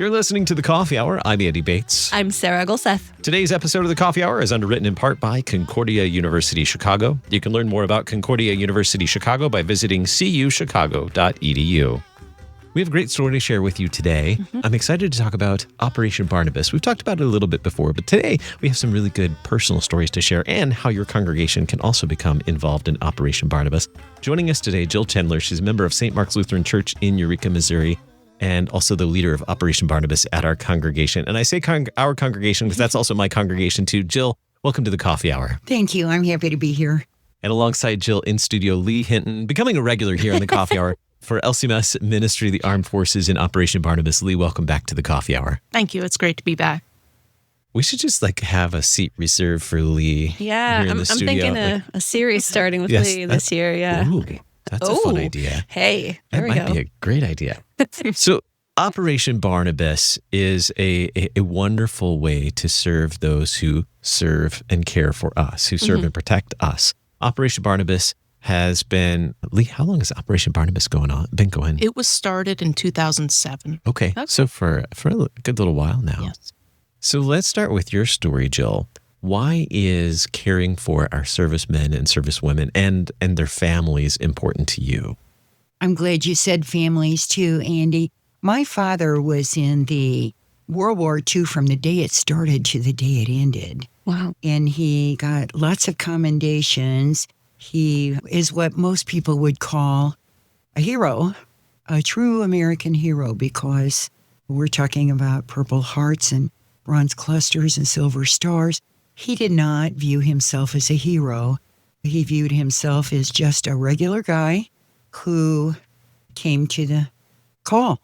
You're listening to The Coffee Hour. I'm Andy Bates. I'm Sarah Gulseth. Today's episode of The Coffee Hour is underwritten in part by Concordia University Chicago. You can learn more about Concordia University Chicago by visiting cuchicago.edu. We have a great story to share with you today. I'm excited to talk about Operation Barnabas. We've talked about it a little bit before, but today we have some really good personal stories to share and how your congregation can also become involved in Operation Barnabas. Joining us today, Jill Tendler. She's a member of St. Mark's Lutheran Church in Eureka, Missouri, and also the leader of Operation Barnabas at our congregation. And I say our congregation because that's also my congregation too. Jill, welcome to The Coffee Hour. Thank you. I'm happy to be here. And alongside Jill in studio, Lee Hinton, becoming a regular here on The Coffee Hour for LCMS Ministry, the Armed Forces in Operation Barnabas. Lee, welcome back to The Coffee Hour. Thank you. It's great to be back. We should just have a seat reserved for Lee. Yeah, here in I'm studio. thinking a series starting with Yes, Lee this year. Yeah. Ooh, that's a fun idea. Hey, there That we might go. be a great idea. So Operation Barnabas is a wonderful way to serve those who serve and care for us, who serve and protect us. Operation Barnabas has been, Lee, how long has Operation Barnabas been going? It was started in 2007. Okay. So for a good little while now. Yes. So let's start with your story, Jill. Why is caring for our servicemen and servicewomen and their families important to you? I'm glad you said families too, Andy. My father was in the World War II from the day it started to the day it ended. Wow. And he got lots of commendations. He is what most people would call a hero, a true American hero, because we're talking about Purple Hearts and Bronze Clusters and Silver Stars. He did not view himself as a hero. He viewed himself as just a regular guy who came to the call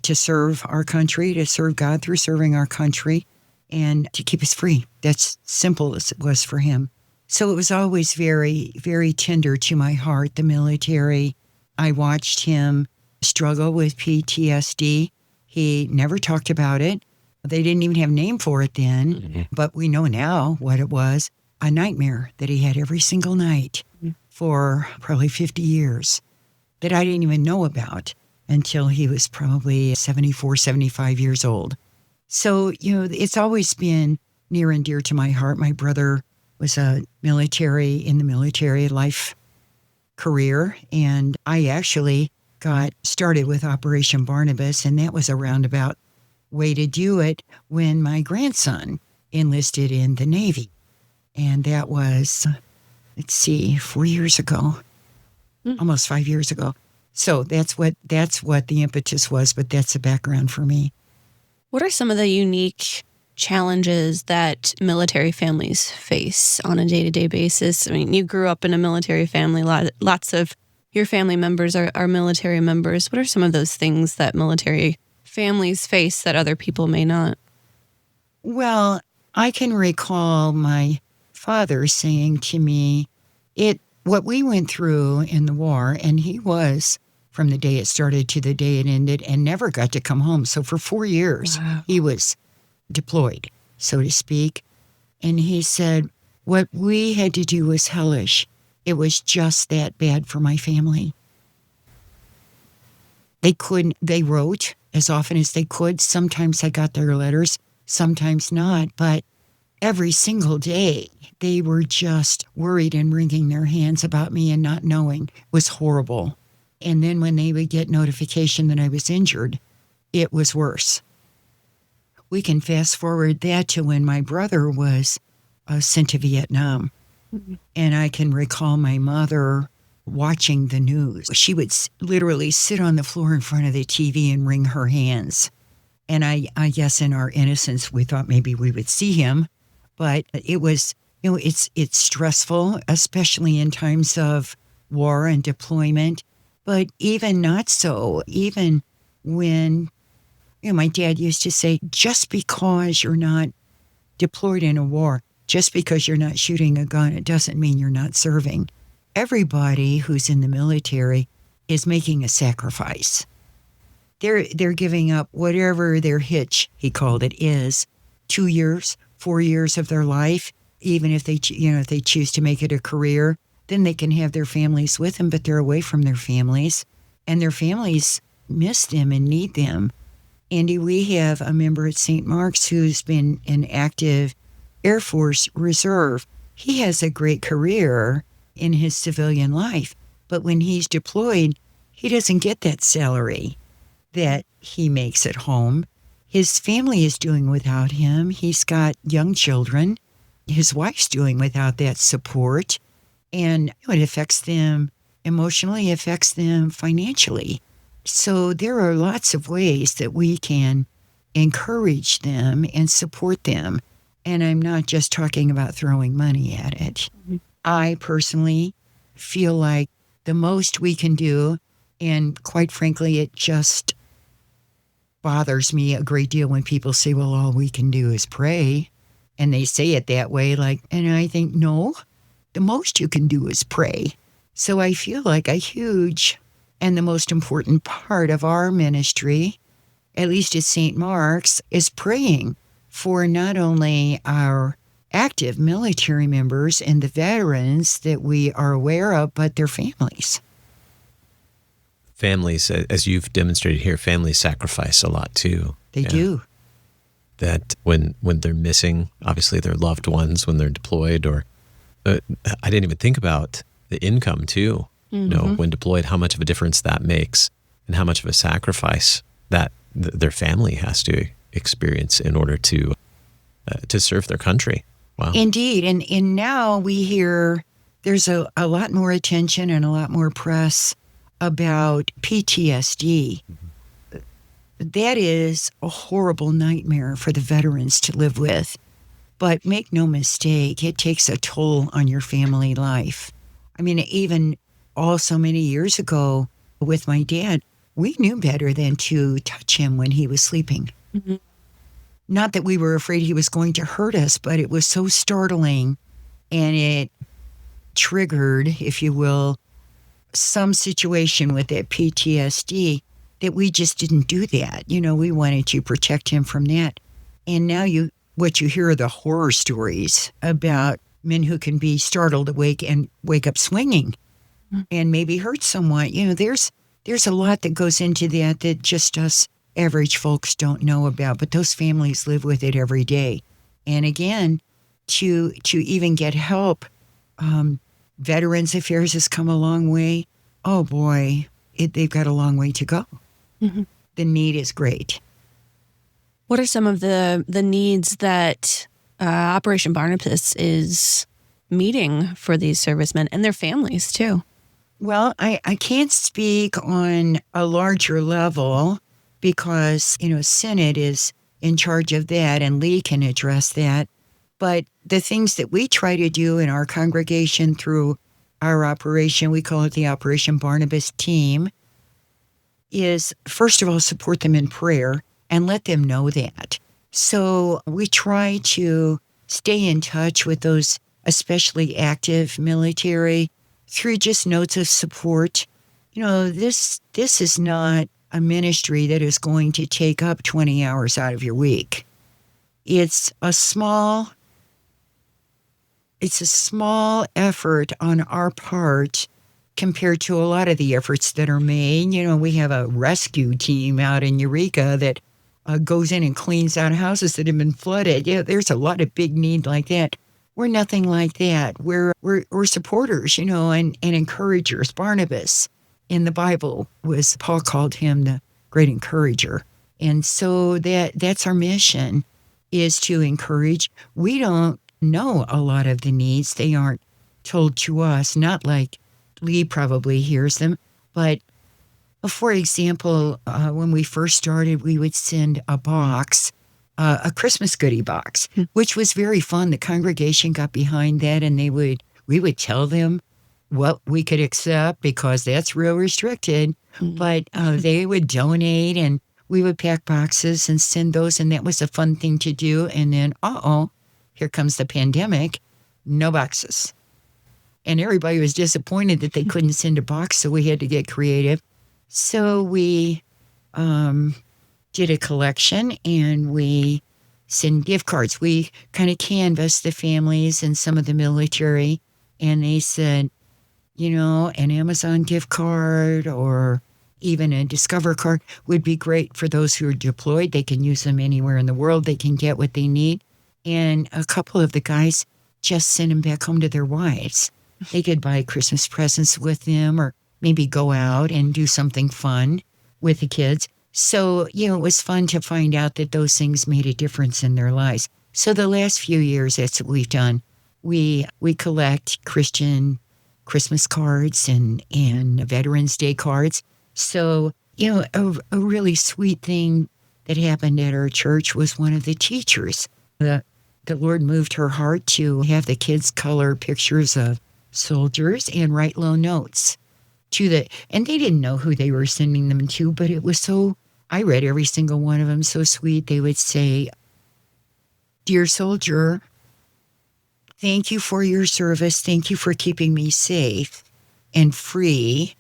to serve our country, to serve God through serving our country, and to keep us free. That's simple as it was for him. So it was always very, very tender to my heart, the military. I watched him struggle with PTSD. He never talked about it. They didn't even have a name for it then, but we know now what it was, a nightmare that he had every single night for probably 50 years that I didn't even know about until he was probably 74, 75 years old. So, it's always been near and dear to my heart. My brother was in the military life career, and I actually got started with Operation Barnabas, and that was a roundabout way to do it when my grandson enlisted in the Navy. And that was, 4 years ago, almost 5 years ago. So that's what the impetus was, but that's the background for me. What are some of the unique challenges that military families face on a day-to-day basis? I mean, you grew up in a military family. Lots of your family members are military members. What are some of those things that military families face that other people may not? Well, I can recall my father saying to me, what we went through in the war, and he was from the day it started to the day it ended and never got to come home. So for 4 years, he was deployed, so to speak. And he said, what we had to do was hellish. It was just that bad for my family. They wrote as often as they could. Sometimes I got their letters, sometimes not. But every single day, they were just worried and wringing their hands about me and not knowing. It was horrible. And then when they would get notification that I was injured, it was worse. We can fast forward that to when my brother was sent to Vietnam. And I can recall my mother watching the news. She would literally sit on the floor in front of the TV and wring her hands. And I guess in our innocence, we thought maybe we would see him. But it was, it's stressful, especially in times of war and deployment. But even not so, even when, my dad used to say, just because you're not deployed in a war, just because you're not shooting a gun, it doesn't mean you're not serving. Everybody who's in the military is making a sacrifice. They're giving up whatever their hitch, he called it, is, 2 years, 4 years of their life, even if they choose to make it a career. Then they can have their families with them, but they're away from their families, and their families miss them and need them. Andy, we have a member at St. Mark's who's been an active Air Force Reserve. He has a great career in his civilian life, but when he's deployed, he doesn't get that salary that he makes at home. His family is doing without him. He's got young children. His wife's doing without that support. And it affects them emotionally, affects them financially. So there are lots of ways that we can encourage them and support them. And I'm not just talking about throwing money at it. I personally feel like the most we can do, and quite frankly, it just bothers me a great deal when people say, well, all we can do is pray. And they say it that way, and I think, no, the most you can do is pray. So I feel like a huge and the most important part of our ministry, at least at St. Mark's, is praying for not only our active military members and the veterans that we are aware of, but their families. Families, as you've demonstrated here, families sacrifice a lot too. They do. That when they're missing, obviously their loved ones, when they're deployed, or I didn't even think about the income too. When deployed, how much of a difference that makes, and how much of a sacrifice that their family has to experience in order to serve their country. Wow. Indeed. And now we hear there's a lot more attention and a lot more press about PTSD. That is a horrible nightmare for the veterans to live with. But make no mistake, it takes a toll on your family life. I mean, even so many years ago with my dad, we knew better than to touch him when he was sleeping. Mm-hmm. Not that we were afraid he was going to hurt us, but it was so startling, and it triggered, if you will, some situation with that PTSD that we just didn't do that. We wanted to protect him from that. And now what you hear are the horror stories about men who can be startled awake and wake up swinging and maybe hurt someone. There's a lot that goes into that just us average folks don't know about, but those families live with it every day. And again, to even get help, Veterans Affairs has come a long way. Oh boy, they've got a long way to go. Mm-hmm. The need is great. What are some of the needs that Operation Barnabas is meeting for these servicemen and their families too? Well, I can't speak on a larger level because, Senate is in charge of that and Lee can address that. But the things that we try to do in our congregation through our operation, we call it the Operation Barnabas team, is first of all, support them in prayer and let them know that. So we try to stay in touch with those especially active military through just notes of support. This is not a ministry that is going to take up 20 hours out of your week. It's a small effort on our part compared to a lot of the efforts that are made. We have a rescue team out in Eureka that goes in and cleans out houses that have been flooded. There's a lot of big need like that. We're nothing like that. We're supporters, and encouragers. Barnabas in the Bible Paul called him the great encourager. And so that's our mission, is to encourage. We don't know a lot of the needs. They aren't told to us, not like Lee probably hears them. But for example, when we first started, we would send a box, a Christmas goodie box, which was very fun. The congregation got behind that, and we would tell them what we could accept because that's real restricted. But they would donate, and we would pack boxes and send those, and that was a fun thing to do. And then, here comes the pandemic, no boxes. And everybody was disappointed that they couldn't send a box, so we had to get creative. So we did a collection, and we send gift cards. We kind of canvassed the families and some of the military, and they said, an Amazon gift card or, even a Discover card would be great for those who are deployed. They can use them anywhere in the world. They can get what they need. And a couple of the guys just send them back home to their wives. They could buy Christmas presents with them or maybe go out and do something fun with the kids. So, it was fun to find out that those things made a difference in their lives. So the last few years, that's what we've done. We collect Christian Christmas cards and Veterans Day cards. So, a really sweet thing that happened at our church was one of the teachers. The Lord moved her heart to have the kids color pictures of soldiers and write low notes and they didn't know who they were sending them to, but it was I read every single one of them, so sweet. They would say, "Dear soldier, thank you for your service. Thank you for keeping me safe and free.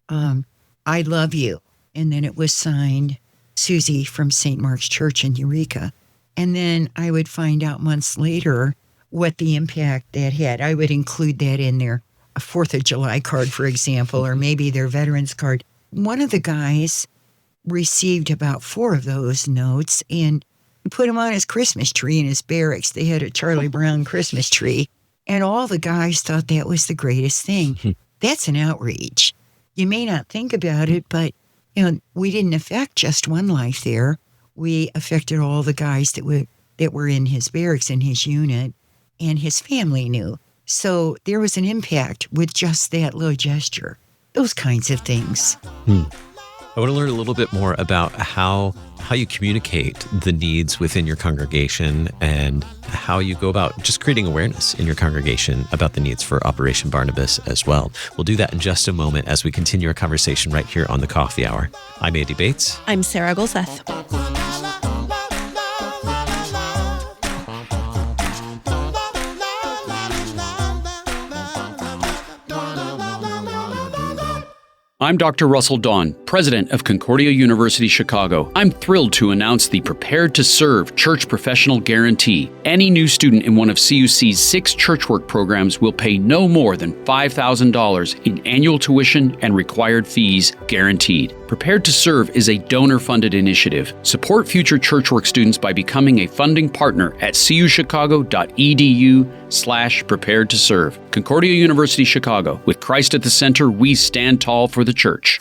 I love you." And then it was signed Susie from St. Mark's Church in Eureka. And then I would find out months later what the impact that had. I would include that in their 4th of July card, for example, or maybe their veterans card. One of the guys received about 4 of those notes and put them on his Christmas tree in his barracks. They had a Charlie Brown Christmas tree, and all the guys thought that was the greatest thing. That's an outreach. You may not think about it, but we didn't affect just one life there. We affected all the guys that were in his barracks in his unit, and his family knew. So there was an impact with just that little gesture. Those kinds of things. I want to learn a little bit more about how you communicate the needs within your congregation and how you go about just creating awareness in your congregation about the needs for Operation Barnabas as well. We'll do that in just a moment as we continue our conversation right here on the Coffee Hour. I'm Andy Bates. I'm Sarah Golseth. I'm Dr. Russell Dawn, president of Concordia University Chicago. I'm thrilled to announce the Prepared to Serve Church Professional Guarantee. Any new student in one of CUC's 6 church work programs will pay no more than $5,000 in annual tuition and required fees guaranteed. Prepared to Serve is a donor-funded initiative. Support future church work students by becoming a funding partner at cuchicago.edu/prepared to serve. Concordia University Chicago. With Christ at the center, we stand tall for the church.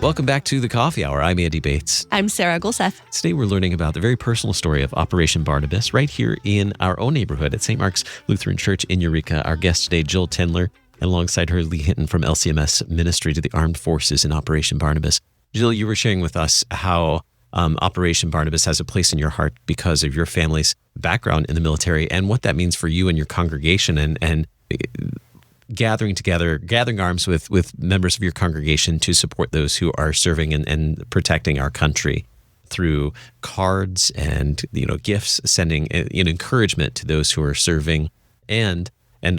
Welcome back to the Coffee Hour. I'm Andy Bates. I'm Sarah Golseth. Today we're learning about the very personal story of Operation Barnabas right here in our own neighborhood at St. Mark's Lutheran Church in Eureka. Our guest today, Jill Tendler, and alongside her, Lee Hinton from LCMS Ministry to the Armed Forces in Operation Barnabas. Jill, you were sharing with us how Operation Barnabas has a place in your heart because of your family's background in the military and what that means for you and your congregation and gathering arms with members of your congregation to support those who are serving and protecting our country through cards and gifts, sending encouragement to those who are serving and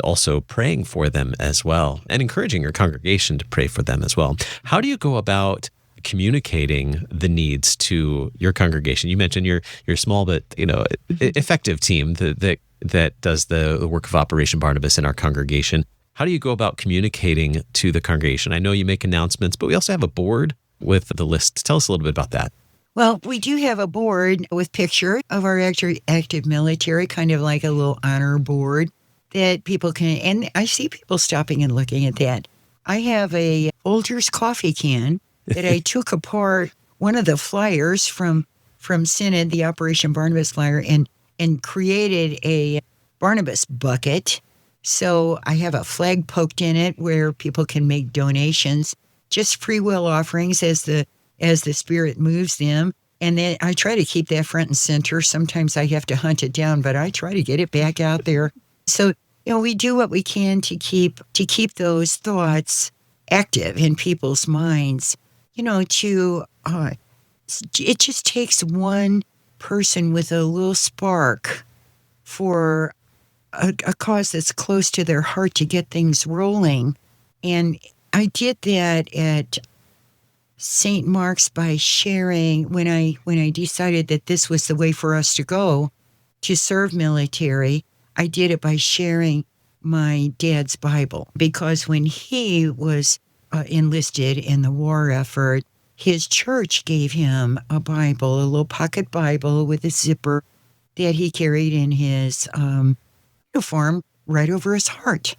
also praying for them as well, and encouraging your congregation to pray for them as well. How do you go about communicating the needs to your congregation? You mentioned your small but effective team that does the work of Operation Barnabas in our congregation. How do you go about communicating to the congregation? I know you make announcements, but we also have a board with the lists. Tell us a little bit about that. Well, we do have a board with picture of our active military, kind of like a little honor board that people can, and I see people stopping and looking at that. I have a Folgers coffee can that I took apart, one of the flyers from Synod, the Operation Barnabas flyer, and created a Barnabas bucket. So I have a flag poked in it where people can make donations, just free will offerings as the Spirit moves them. And then I try to keep that front and center. Sometimes I have to hunt it down, but I try to get it back out there. So, we do what we can to keep those thoughts active in people's minds. It just takes one person with a little spark for a cause that's close to their heart to get things rolling. And I did that at St. Mark's by sharing when I decided that this was the way for us to go. to serve military, I did it by sharing my dad's Bible, because when he was enlisted in the war effort, his church gave him a Bible, a little pocket Bible with a zipper that he carried in his uniform right over his heart.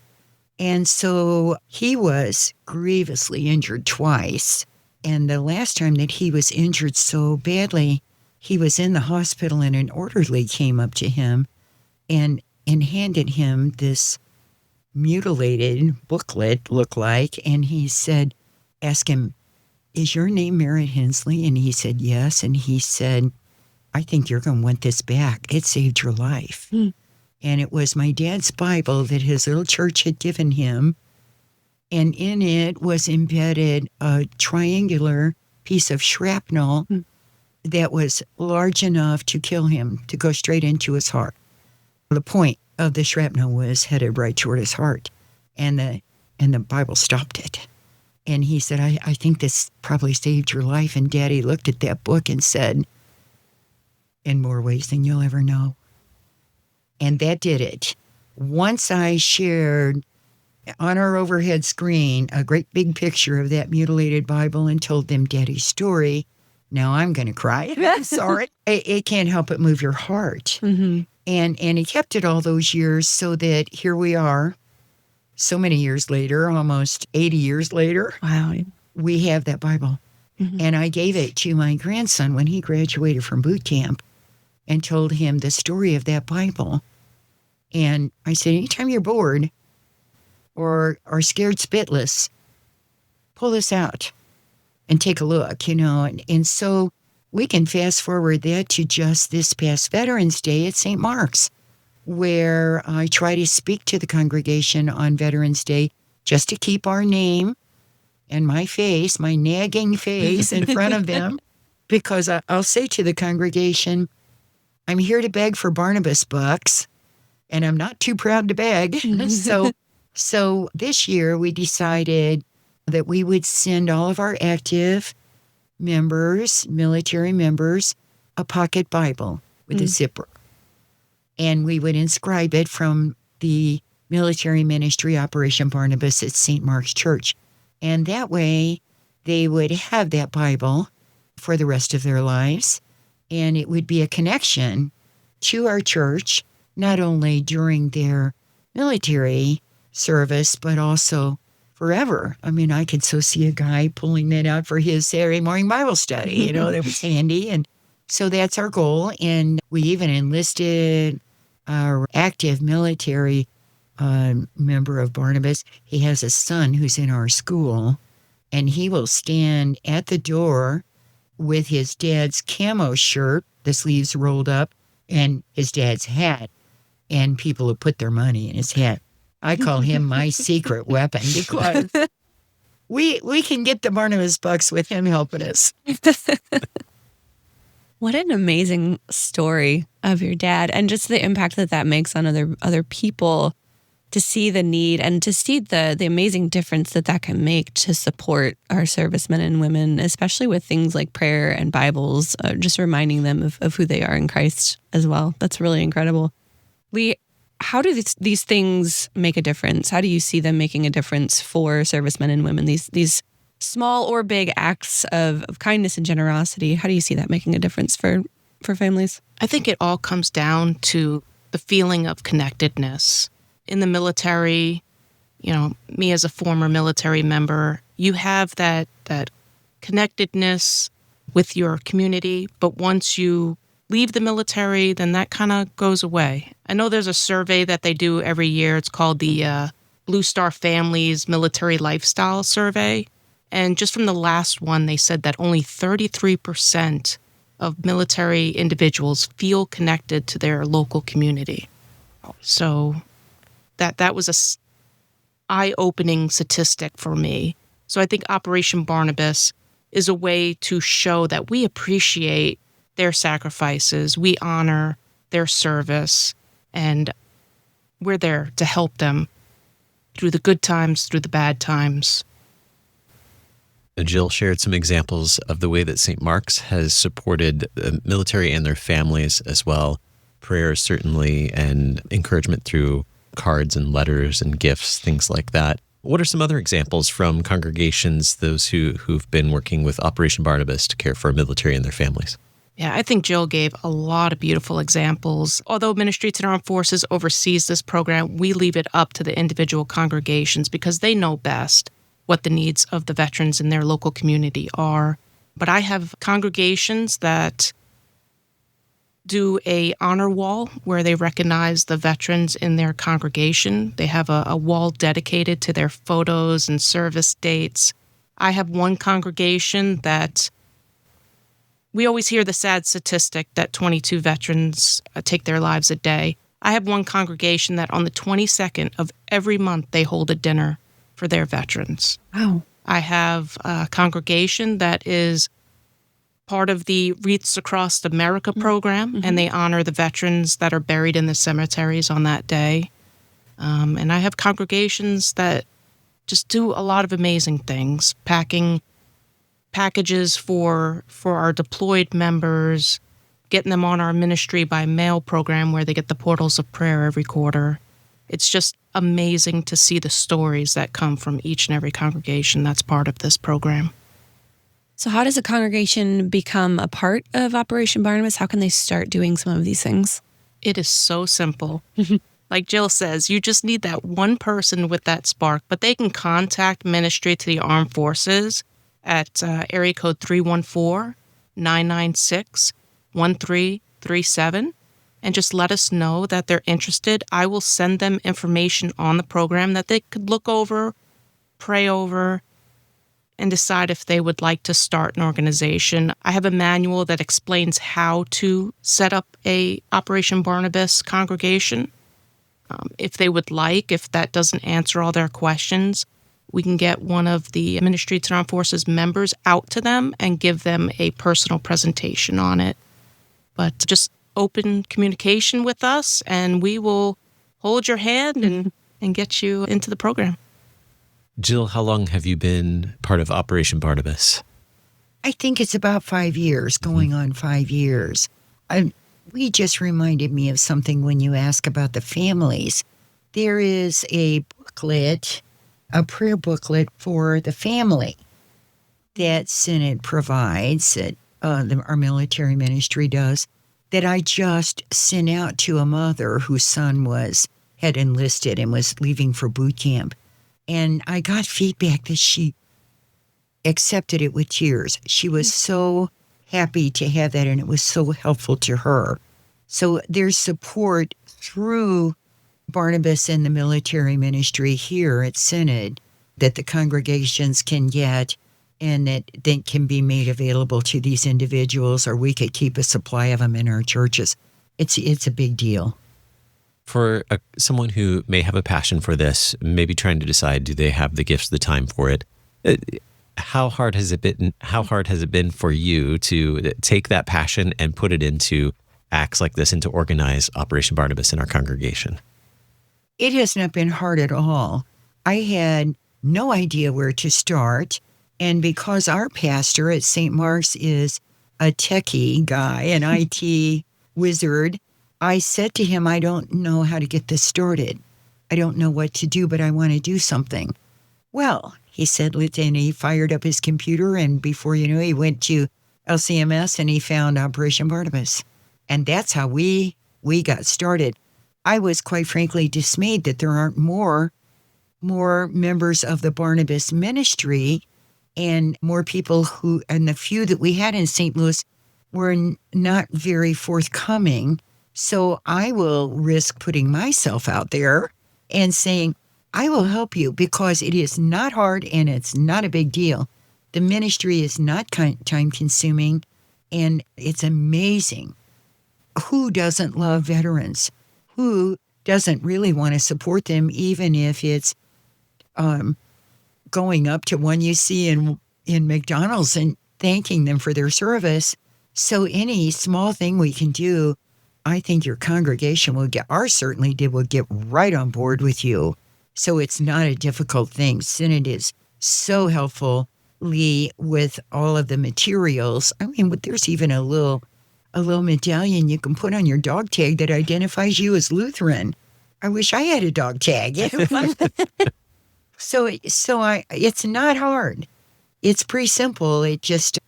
And so he was grievously injured twice. And the last time that he was injured so badly, he was in the hospital, and an orderly came up to him and handed him this mutilated booklet, looked like, and he said, ask him, is your name Merritt Hensley? And he said, yes. And he said, I think you're going to want this back. It saved your life. And it was my dad's Bible that his little church had given him. And in it was embedded a triangular piece of shrapnel that was large enough to kill him, to go straight into his heart. The point of the shrapnel was headed right toward his heart. And the Bible stopped it. And he said, I think this probably saved your life. And Daddy looked at that book and said, in more ways than you'll ever know. And that did it. Once I shared on our overhead screen a great big picture of that mutilated Bible and told them Daddy's story, now I'm going to cry. I'm sorry. It can't help but move your heart. And he kept it all those years, so that here we are, so many years later, almost 80 years later. Wow. We have that Bible. And I gave it to my grandson when he graduated from boot camp and told him the story of that Bible. And I said, anytime you're bored or are scared spitless, pull this out and take a look, And so we can fast forward that to just this past Veterans Day at St. Mark's, where I try to speak to the congregation on Veterans Day just to keep our name and my face, my nagging face, in front of them, because I'll say to the congregation, I'm here to beg for Barnabas bucks, and I'm not too proud to beg. So this year we decided that we would send all of our active members, military members, a pocket Bible with a zipper. And we would inscribe it from the military ministry Operation Barnabas at St. Mark's Church. And that way they would have that Bible for the rest of their lives. And it would be a connection to our church, not only during their military service, but also forever. I mean, I could so see a guy pulling that out for his Saturday morning Bible study, that was handy. And so that's our goal. And we even enlisted our active military member of Barnabas. He has a son who's in our school, and he will stand at the door with his dad's camo shirt, the sleeves rolled up, and his dad's hat. And people will put their money in his hat. I call him my secret weapon, because we can get the Barnabas bucks with him helping us. What an amazing story of your dad, and just the impact that makes on other people, to see the need and to see the amazing difference that can make to support our servicemen and women, especially with things like prayer and Bibles, just reminding them of who they are in Christ as well. That's really incredible. Lee, how do these things make a difference? How do you see them making a difference for servicemen and women? These small or big acts of kindness and generosity, how do you see that making a difference for families? I think it all comes down to the feeling of connectedness. In the military, me as a former military member, you have that connectedness with your community, but once you leave the military, then that kind of goes away. I know there's a survey that they do every year. It's called the Blue Star Families Military Lifestyle Survey. And just from the last one, they said that only 33% of military individuals feel connected to their local community. So that was a eye-opening statistic for me. So I think Operation Barnabas is a way to show that we appreciate their sacrifices, we honor their service, and we're there to help them through the good times, through the bad times. Jill shared some examples of the way that St. Mark's has supported the military and their families as well. prayers, certainly, and encouragement through cards and letters and gifts, things like that. What are some other examples from congregations, those who've been working with Operation Barnabas to care for military and their families? Yeah, I think Jill gave a lot of beautiful examples. Although Ministry to the Armed Forces oversees this program, we leave it up to the individual congregations because they know best what the needs of the veterans in their local community are. But I have congregations that do a honor wall where they recognize the veterans in their congregation. They have a wall dedicated to their photos and service dates. I have one congregation that we always hear the sad statistic that 22 veterans take their lives a day. I have one congregation that on the 22nd of every month, they hold a dinner for their veterans. Wow. I have a congregation that is part of the Wreaths Across America program, and they honor the veterans that are buried in the cemeteries on that day. And I have congregations that just do a lot of amazing things, packing packages for our deployed members, getting them on our Ministry by Mail program where they get the Portals of Prayer every quarter. It's just amazing to see the stories that come from each and every congregation that's part of this program. So how does a congregation become a part of Operation Barnabas? How can they start doing some of these things? It is so simple. Like Jill says, you just need that one person with that spark, but they can contact Ministry to the Armed Forces at area code 314-996-1337 and just let us know that they're interested. I will send them information on the program that they could look over, pray over, and decide if they would like to start an organization. I have a manual that explains how to set up a Operation Barnabas congregation. If they would like, if that doesn't answer all their questions, we can get one of the Ministry to the Armed Forces members out to them and give them a personal presentation on it. But just open communication with us, and we will hold your hand and get you into the program. Jill, how long have you been part of Operation Barnabas? I think it's about 5 years, going on 5 years. We just reminded me of something when you ask about the families. There is a booklet, a prayer booklet for the family that Synod provides, that our military ministry does, that I just sent out to a mother whose son had enlisted and was leaving for boot camp. And I got feedback that she accepted it with tears. She was so happy to have that, and it was so helpful to her. So there's support through Barnabas and the military ministry here at Synod that the congregations can get and that then can be made available to these individuals, or we could keep a supply of them in our churches. It's a big deal. For someone who may have a passion for this, maybe trying to decide, do they have the gifts, the time for it? How hard has it been? How hard has it been for you to take that passion and put it into acts like this, and to organize Operation Barnabas in our congregation? It has not been hard at all. I had no idea where to start. And because our pastor at St. Mark's is a techie guy, an IT wizard, I said to him, I don't know how to get this started. I don't know what to do, but I want to do something. Well, he said, and he fired up his computer, and before you know, he went to LCMS and he found Operation Barnabas. And that's how we got started. I was quite frankly dismayed that there aren't more members of the Barnabas ministry, and more people and the few that we had in St. Louis were not very forthcoming. So I will risk putting myself out there and saying, I will help you, because it is not hard and it's not a big deal. The ministry is not time consuming, and it's amazing. Who doesn't love veterans? Who doesn't really want to support them, even if it's going up to one you see in McDonald's and thanking them for their service? So any small thing we can do, I think your congregation will get right on board with you. So it's not a difficult thing. Synod is so helpful, Lee, with all of the materials. I mean, there's even a little a little medallion you can put on your dog tag that identifies you as Lutheran. I wish I had a dog tag. So it's not hard. It's pretty simple. It just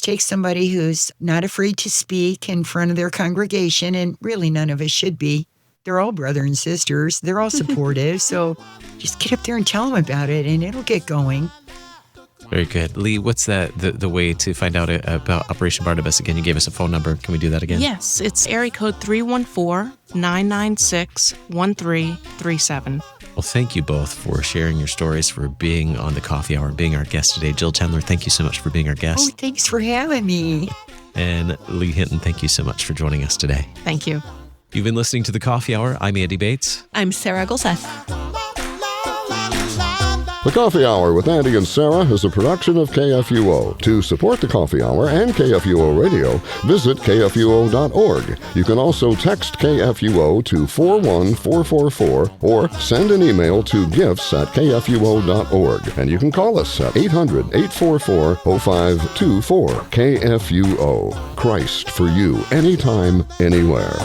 takes somebody who's not afraid to speak in front of their congregation, and really none of us should be. They're all brother and sisters. They're all supportive. So just get up there and tell them about it, and it'll get going. Very good. Lee, what's the way to find out about Operation Barnabas? Again, you gave us a phone number. Can we do that again? Yes, it's area code 314-996-1337. Well, thank you both for sharing your stories, for being on the Coffee Hour, being our guest today. Jill Tendler, thank you so much for being our guest. Oh, thanks for having me. And Lee Hinton, thank you so much for joining us today. Thank you. You've been listening to the Coffee Hour. I'm Andy Bates. I'm Sarah Golseth. The Coffee Hour with Andy and Sarah is a production of KFUO. To support the Coffee Hour and KFUO Radio, visit KFUO.org. You can also text KFUO to 41444 or send an email to gifts@KFUO.org. And you can call us at 800-844-0524. KFUO. Christ for you, anytime, anywhere.